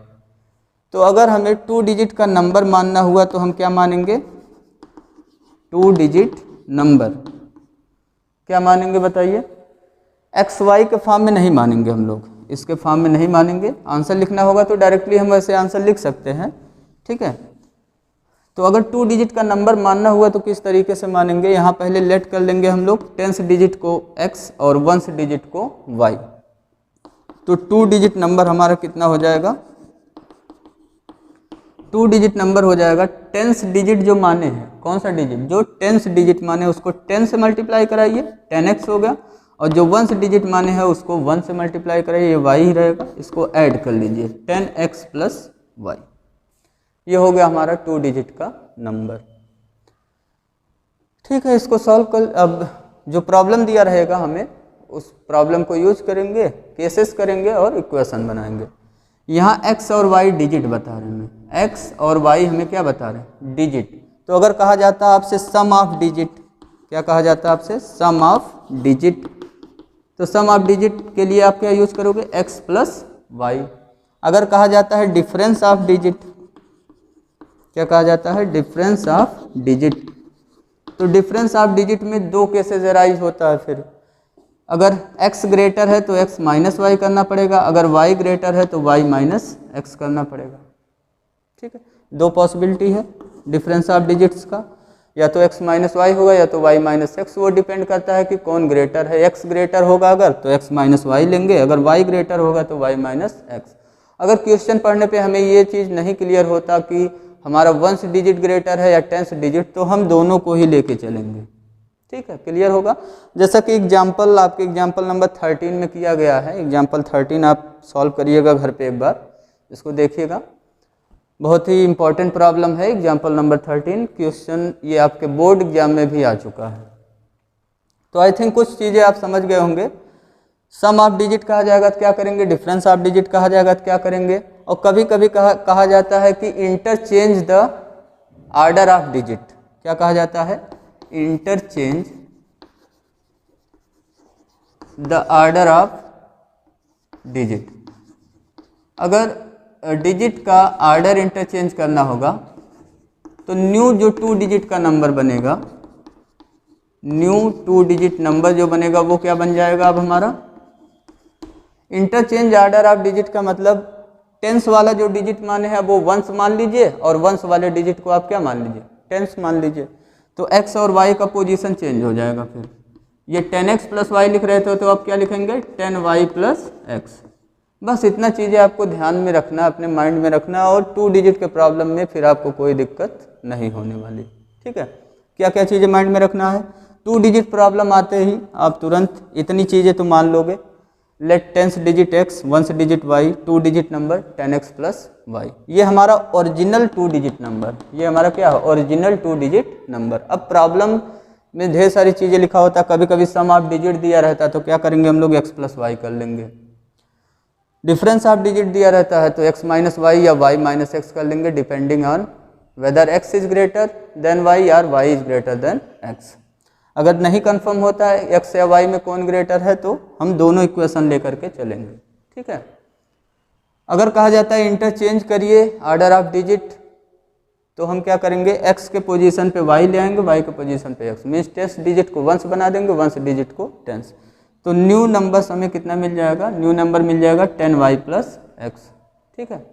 तो अगर हमें 2 डिजिट का नंबर मानना हुआ तो हम क्या मानेंगे? 2 डिजिट नंबर क्या मानेंगे बताइए? एक्स वाई के फॉर्म में नहीं मानेंगे हम लोग, इसके फॉर्म में नहीं मानेंगे। आंसर लिखना होगा तो डायरेक्टली हम वैसे आंसर लिख सकते हैं। ठीक है, तो अगर 2 डिजिट का नंबर मानना हुआ तो किस तरीके से मानेंगे? यहाँ पहले लेट कर लेंगे हम लोग 10th डिजिट को x और 1st डिजिट को y। तो 2 डिजिट नंबर हमारा कितना हो जाएगा? 2 डिजिट नंबर हो जाएगा 10th डिजिट जो माने हैं, कौन सा डिजिट? जो 10th डिजिट माने उसको 10 से मल्टीप्लाई कराइए, 10x हो गया, और जो 1st डिजिट माने हैं उसको 1 से मल्टीप्लाई कराइए, ये y ही रहेगा, इसको ऐड कर लीजिए 10x प्लस y। ये हो गया हमारा 2 डिजिट का नंबर। ठीक है, इसको सॉल्व कर, अब जो प्रॉब्लम दिया रहेगा हमें उस प्रॉब्लम को यूज करेंगे, केसेस करेंगे और इक्वेशन बनाएंगे। यहाँ x और y डिजिट बता रहे हैं, x और y हमें क्या बता रहे हैं? डिजिट। तो अगर कहा जाता है आपसे सम ऑफ डिजिट, क्या कहा जाता है आपसे? सम ऑफ डिजिट। तो सम ऑफ डिजिट के लिए आप क्या यूज करोगे? x plus y. अगर कहा जाता है डिफरेंस ऑफ डिजिट, क्या कहा जाता है? Difference of digit. तो डिफरेंस ऑफ डिजिट में 2 केसेस अराइज होता है। फिर अगर x ग्रेटर है तो x माइनस वाई करना पड़ेगा, अगर y ग्रेटर है तो y माइनस एक्स करना पड़ेगा। ठीक है, 2 पॉसिबिलिटी है डिफरेंस ऑफ डिजिट्स का, या तो x माइनस वाई होगा या तो y माइनस एक्स। वो डिपेंड करता है कि कौन ग्रेटर है। x ग्रेटर होगा अगर तो x माइनस वाई लेंगे, अगर y ग्रेटर होगा तो y माइनस एक्स। अगर क्वेश्चन पढ़ने पे हमें ये चीज़ नहीं क्लियर होता कि हमारा 1st डिजिट ग्रेटर है या 10th डिजिट, तो हम दोनों को ही लेके चलेंगे। ठीक है, क्लियर होगा। जैसा कि एग्जाम्पल आपके एग्जाम्पल नंबर 13 में किया गया है, एग्जाम्पल 13 आप सॉल्व करिएगा घर पे एक बार, इसको देखिएगा, बहुत ही इंपॉर्टेंट प्रॉब्लम है एग्जाम्पल नंबर 13। क्वेश्चन ये आपके बोर्ड एग्जाम में भी आ चुका है। तो आई थिंक कुछ चीज़ें आप समझ गए होंगे। सम ऑफ डिजिट कहा जाएगा तो क्या करेंगे? डिफरेंस ऑफ डिजिट कहा जाएगा तो क्या करेंगे? और कभी कभी कहा जाता है कि interchange the order of digit. क्या कहा जाता है? Interchange the order of digit. अगर डिजिट का ऑर्डर इंटरचेंज करना होगा तो न्यू जो 2 डिजिट का नंबर बनेगा, न्यू 2 डिजिट नंबर जो बनेगा वो क्या बन जाएगा? अब हमारा इंटरचेंज ऑर्डर ऑफ डिजिट का मतलब टेंस वाला जो डिजिट माने हैं वो वंस मान लीजिए, और वंस वाले डिजिट को आप क्या मान लीजिए? टेंस मान लीजिए। तो x और y का पोजीशन चेंज हो जाएगा। फिर ये 10x प्लस वाई लिख रहे थे तो आप क्या लिखेंगे? 10y plus x. बस इतना चीज़ें आपको ध्यान में रखना, अपने माइंड में रखना, और 2 डिजिट के प्रॉब्लम में फिर आपको कोई दिक्कत नहीं होने वाली। ठीक है, क्या क्या चीज़ें माइंड में रखना है? 2 डिजिट प्रॉब्लम आते ही आप तुरंत इतनी चीज़ें तो मान लोगे। Let 10th digit x, 1st digit y, 2 digit number 10x plus y. ये हमारा ओरिजिनल 2 डिजिट नंबर, ये हमारा क्या है? Original 2 digit number. अब प्रॉब्लम में ढेर सारी चीज़ें लिखा होता है, कभी कभी सम ऑफ डिजिट दिया रहता है तो क्या करेंगे हम लोग? x प्लस वाई कर लेंगे। डिफरेंस ऑफ डिजिट दिया रहता है तो x माइनस वाई या y माइनस एक्स कर लेंगे, depending on whether x is greater than y और y is greater than x। अगर नहीं कंफर्म होता है x या y में कौन ग्रेटर है तो हम दोनों इक्वेशन लेकर के चलेंगे। ठीक है, अगर कहा जाता है इंटरचेंज करिए ऑर्डर ऑफ डिजिट तो हम क्या करेंगे? x के पोजीशन पे y ले आएंगे, y के पोजीशन पे x, मीन्स 10th डिजिट को वंस बना देंगे, 1st डिजिट को 10th। तो न्यू नंबर हमें कितना मिल जाएगा? न्यू नंबर मिल जाएगा 10y प्लस एक्स। ठीक है,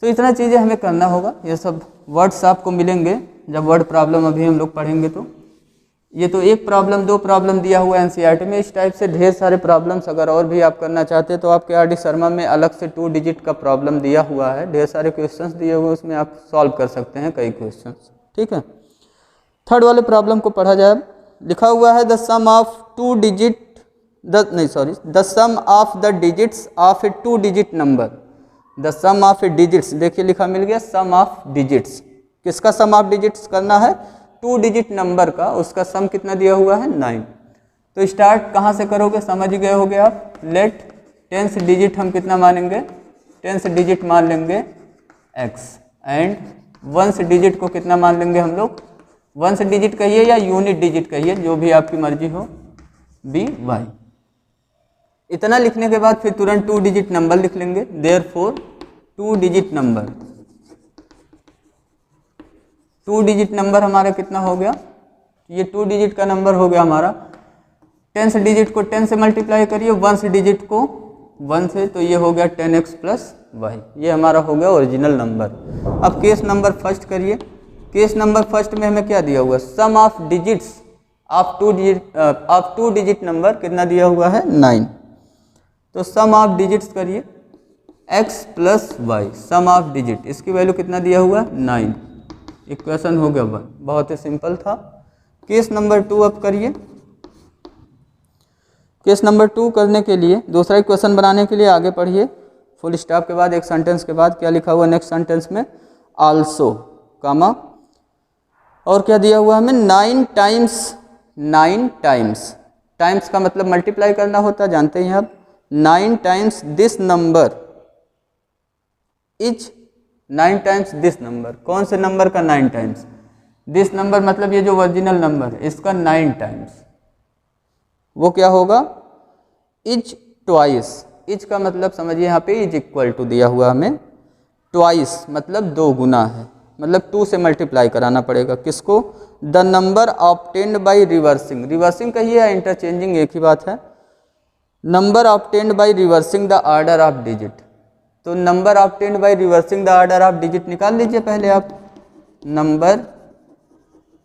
तो इतना चीज़ें हमें करना होगा। ये सब वर्ड्स आपको मिलेंगे जब वर्ड प्रॉब्लम अभी हम लोग पढ़ेंगे। तो ये तो एक प्रॉब्लम, दो प्रॉब्लम दिया हुआ है एनसीईआरटी में। इस टाइप से ढेर सारे प्रॉब्लम्स अगर और भी आप करना चाहते हैं तो आपके आरडी शर्मा में अलग से 2 डिजिट का प्रॉब्लम दिया हुआ है, ढेर सारे क्वेश्चंस दिए हुए हैं, उसमें आप सॉल्व कर सकते हैं कई क्वेश्चंस। ठीक है, थर्ड वाले प्रॉब्लम को पढ़ा जाए। लिखा हुआ है the sum of 2 digit the sum of the digits of a 2 digit number. The sum of a digits, देखिए लिखा मिल गया सम ऑफ डिजिट्स। किसका सम ऑफ डिजिट्स करना है? 2 डिजिट नंबर का, उसका सम कितना दिया हुआ है? 9। तो स्टार्ट कहाँ से करोगे? समझ गए होगे आप। लेट 10th डिजिट हम कितना मानेंगे? 10th डिजिट मान लेंगे x, एंड 1st डिजिट को कितना मान लेंगे हम लोग? 1st डिजिट कहिए या यूनिट डिजिट कहिए, जो भी आपकी मर्जी हो, by। इतना लिखने के बाद फिर तुरंत 2 डिजिट नंबर लिख लेंगे। Therefore 2 digit number, 2 digit number हमारा कितना हो गया? ये 2 डिजिट का नंबर हो गया हमारा। 10th डिजिट को 10 से मल्टीप्लाई करिए, 1st डिजिट को 1 से, तो ये हो गया 10x प्लस वाई। ये हमारा हो गया ओरिजिनल नंबर। अब केस नंबर फर्स्ट करिए। केस नंबर फर्स्ट में हमें क्या दिया हुआ है? Sum of digits of 2 digit number कितना दिया हुआ है? 9। तो सम ऑफ डिजिट्स करिए, x plus y, sum of digit, इसकी वैल्यू कितना दिया हुआ है? 9। इक्वेशन हो गया 1। बहुत ही सिंपल था। केस नंबर 2 अब करिए। केस नंबर 2 करने के लिए, दूसरा इक्वेशन बनाने के लिए आगे पढ़िए। फुल स्टॉप के बाद एक सेंटेंस के बाद क्या लिखा हुआ नेक्स्ट सेंटेंस में? आल्सो, कामा, और क्या दिया हुआ हमें? 9 टाइम्स। टाइम्स का मतलब मल्टीप्लाई करना होता है, जानते हैं आप। 9 times this number is 9 times this number. कौन से नंबर का 9 टाइम्स? दिस नंबर मतलब ये जो ओरिजिनल नंबर है इसका 9 टाइम्स। वो क्या होगा? Is twice. इज का मतलब समझिए यहाँ पे इज इक्वल टू दिया हुआ हमें, ट्वाइस मतलब 2 गुना है, मतलब 2 से मल्टीप्लाई कराना पड़ेगा। किसको? The number obtained by reversing. Reversing कहिए या इंटरचेंजिंग, एक ही बात है। Number obtained by reversing the order of digit. तो number obtained by reversing the order of digit निकाल लीजिए पहले आप। Number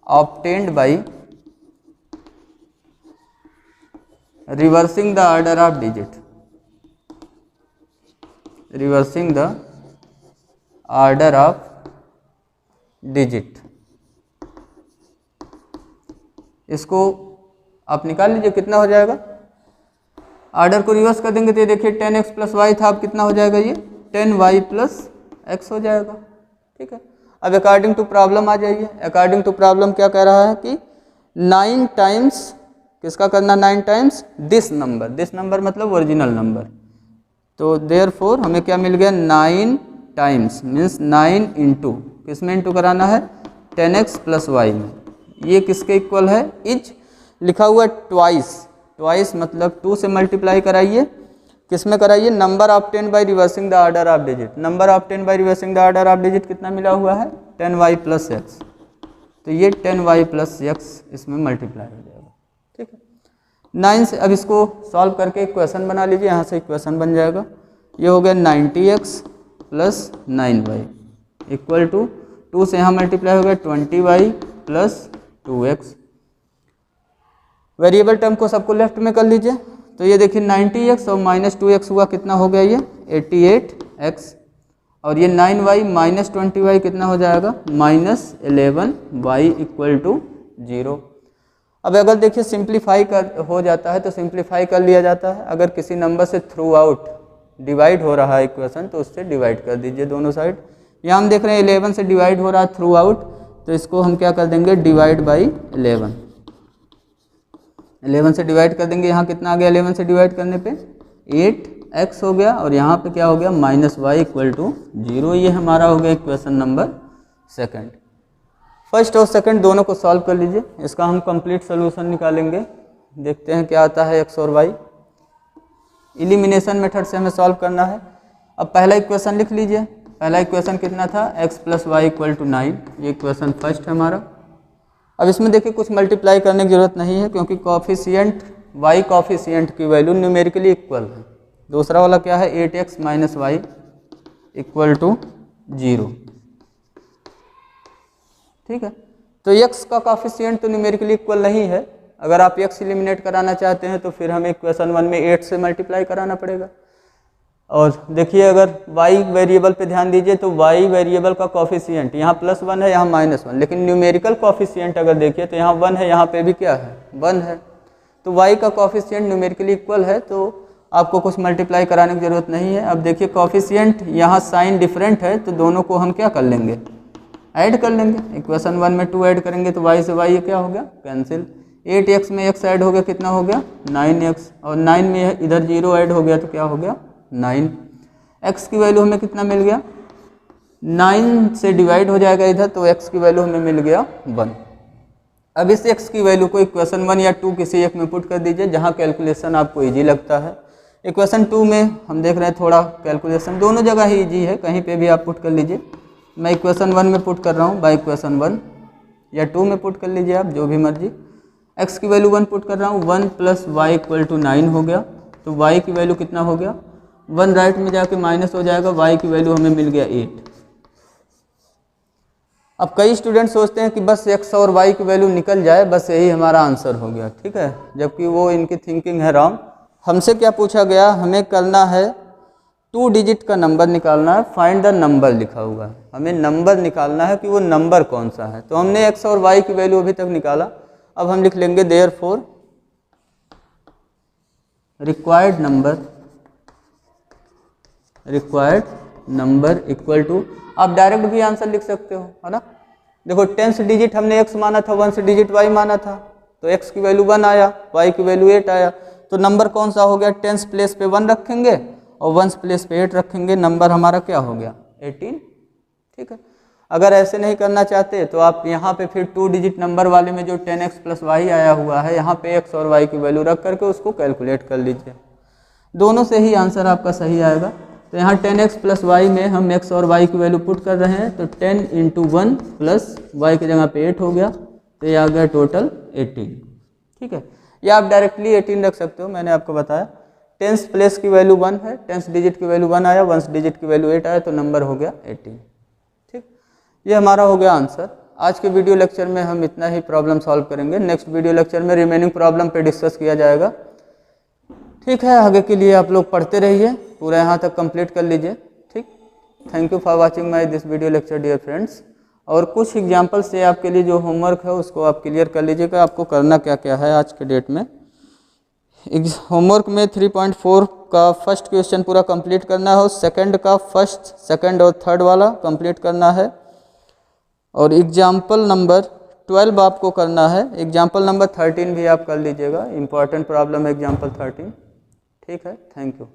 obtained by reversing the order of digit, reversing the order of digit, इसको आप निकाल लीजिए कितना हो जाएगा। ऑर्डर को रिवर्स कर देंगे तो ये देखिए 10x प्लस वाई था, अब कितना हो जाएगा? ये 10y प्लस x हो जाएगा। ठीक है, अब अकॉर्डिंग टू प्रॉब्लम आ जाइए। अकॉर्डिंग टू प्रॉब्लम क्या कह रहा है कि 9 टाइम्स, किसका करना? 9 times this number. This number मतलब ओरिजिनल नंबर। तो देयरफॉर हमें क्या मिल गया? 9 टाइम्स मीन्स 9 इंटू, किस में इंटू कराना है? 10x प्लस वाई में। ये किसके इक्वल है? इज लिखा हुआ ट्वाइस। ट्वाइस मतलब 2 से मल्टीप्लाई कराइए, किस में कराइए? Number obtained by reversing the order of digit. Number obtained by reversing the order of digit कितना मिला हुआ है? 10y plus x. तो ये 10y प्लस एक्स इसमें मल्टीप्लाई हो जाएगा। ठीक है, 9 से अब इसको सॉल्व करके इक्वेशन बना लीजिए, यहाँ से इक्वेशन बन जाएगा। ये हो गया 90x plus 9y equal to 2 से यहाँ मल्टीप्लाई हो गया 20y plus 2x। Variable term को सबको लेफ्ट में कर लीजिए। तो ये देखिए 90x और माइनस 2x हुआ, कितना हो गया? ये 88x। और ये 9y माइनस 20y कितना हो जाएगा? Minus 11y equal to 0। अब अगर देखिए सिंप्लीफाई कर हो जाता है तो सिंप्लीफाई कर लिया जाता है। अगर किसी नंबर से थ्रू आउट डिवाइड हो रहा है इक्वेशन तो उससे डिवाइड कर दीजिए दोनों साइड। यहाँ हम देख रहे हैं 11 से डिवाइड हो रहा है थ्रू आउट, तो इसको हम क्या कर देंगे? Divide by 11। 11 से डिवाइड कर देंगे, यहाँ कितना आ गया? 11 से डिवाइड करने पे 8x हो गया, और यहाँ पे क्या हो गया? Minus y equal to 0। ये हमारा हो गया इक्वेशन नंबर सेकंड। फर्स्ट और सेकंड दोनों को सॉल्व कर लीजिए, इसका हम कंप्लीट सोल्यूशन निकालेंगे। देखते हैं क्या आता है x और y। एलिमिनेशन मेथड से हमें सॉल्व करना है। अब पहला इक्वेशन लिख लीजिए। पहला इक्वेशन कितना था? x plus y equal to 9। ये इक्वेशन फर्स्ट है हमारा। अब इसमें देखिए कुछ मल्टीप्लाई करने की जरूरत नहीं है, क्योंकि कॉफिशिएंट y कॉफिशिएंट की वैल्यू न्यूमेरिकली इक्वल है। दूसरा वाला क्या है? 8x minus y equal to 0। ठीक है, तो x का कॉफिशिएंट तो न्यूमेरिकली इक्वल नहीं है। अगर आप x एलिमिनेट कराना चाहते हैं तो फिर हमें इक्वेशन 1 में 8 से मल्टीप्लाई कराना पड़ेगा। और देखिए अगर y वेरिएबल पे ध्यान दीजिए तो y वेरिएबल का कॉफिशिएंट यहाँ +1 है, यहाँ -1, लेकिन न्यूमेरिकल कॉफिशिएंट अगर देखिए तो यहाँ 1 है, यहाँ पे भी क्या है 1 है। तो y का कॉफिशिएंट न्यूमेरिकली इक्वल है, तो आपको कुछ मल्टीप्लाई कराने की ज़रूरत नहीं है। अब देखिए कॉफिशिएंट यहाँ साइन डिफरेंट है, तो दोनों को हम क्या कर लेंगे, ऐड कर लेंगे। इक्वेशन 1 में 2 ऐड करेंगे तो y से y क्या हो गया, कैंसिल। 8x में x ऐड हो गया, कितना हो गया 9x, और 9 में इधर 0 ऐड हो गया तो क्या हो गया 9। x की वैल्यू हमें कितना मिल गया, 9 से डिवाइड हो जाएगा इधर, तो x की वैल्यू हमें मिल गया 1। अब इस x की वैल्यू को इक्वेशन 1 या 2 किसी एक में पुट कर दीजिए, जहाँ कैलकुलेशन आपको ईजी लगता है। इक्वेशन 2 में हम देख रहे हैं थोड़ा कैलकुलेशन दोनों जगह ही ईजी है, कहीं पे भी आप पुट कर लीजिए। मैं इक्वेशन 1 में पुट कर रहा हूँ, बाय इक्वेशन 1, या 2 में पुट कर लीजिए आप, जो भी मर्जी। x की वैल्यू 1 पुट कर रहा हूँ, 1 + y = 9 हो गया, तो y की वैल्यू कितना हो गया, 1 राइट में जाके माइनस हो जाएगा, y की वैल्यू हमें मिल गया 8। अब कई स्टूडेंट सोचते हैं कि बस x और y की वैल्यू निकल जाए, बस यही हमारा आंसर हो गया, ठीक है, जबकि वो इनकी थिंकिंग है रॉन्ग। हमसे क्या पूछा गया, हमें करना है 2 डिजिट का नंबर निकालना है, फाइंड द नंबर लिखा हुआ है, हमें नंबर निकालना है कि वो नंबर कौन सा है। तो हमने x और y की वैल्यू अभी तक निकाला, अब हम लिख लेंगे therefore required number equal to, आप डायरेक्ट भी आंसर लिख सकते हो, है ना। देखो 10th डिजिट हमने x माना था, 1st डिजिट y माना था, तो x की वैल्यू 1 आया, y की वैल्यू 8 आया, तो नंबर कौन सा हो गया, 10th प्लेस पे 1 रखेंगे और 1st प्लेस पे 8 रखेंगे, नंबर हमारा क्या हो गया 18। ठीक है, अगर ऐसे नहीं करना चाहते तो आप यहाँ पे फिर 2 डिजिट नंबर वाले में जो 10x + y आया हुआ है, यहाँ पे x और y की वैल्यू रख करके उसको कैलकुलेट कर लीजिए, दोनों से ही आंसर आपका सही आएगा। तो यहाँ 10x + y में हम x और y की वैल्यू पुट कर रहे हैं, तो 10 × 1 + y की जगह पे 8 हो गया, तो ये आ गया टोटल 18। ठीक है, या आप डायरेक्टली 18 रख सकते हो, मैंने आपको बताया। 10th प्लेस की वैल्यू 1 है, 10th डिजिट की वैल्यू 1 आया, 1st डिजिट की वैल्यू 8 आया, तो नंबर हो गया 18। ठीक, ये हमारा हो गया आंसर। आज के वीडियो लेक्चर में हम इतना ही प्रॉब्लम सॉल्व करेंगे, नेक्स्ट वीडियो लेक्चर में रिमेनिंग प्रॉब्लम पे डिस्कस किया जाएगा। ठीक है, आगे के लिए आप लोग पढ़ते रहिए, पूरा यहाँ तक कंप्लीट कर लीजिए। ठीक, thank you for watching my this video lecture dear friends. और कुछ एग्जांपल से आपके लिए जो होमवर्क है उसको आप क्लियर कर लीजिएगा, आपको करना क्या क्या है आज के डेट में। होमवर्क में 3.4 का फर्स्ट क्वेश्चन पूरा कंप्लीट करना है, सेकंड का फर्स्ट, सेकंड और थर्ड वाला कंप्लीट करना है, और एग्जाम्पल नंबर 12 आपको करना है। एग्जाम्पल नंबर 13 भी आप कर लीजिएगा, इंपॉर्टेंट प्रॉब्लम है एग्जाम्पल 13। ठीक है, थैंक यू।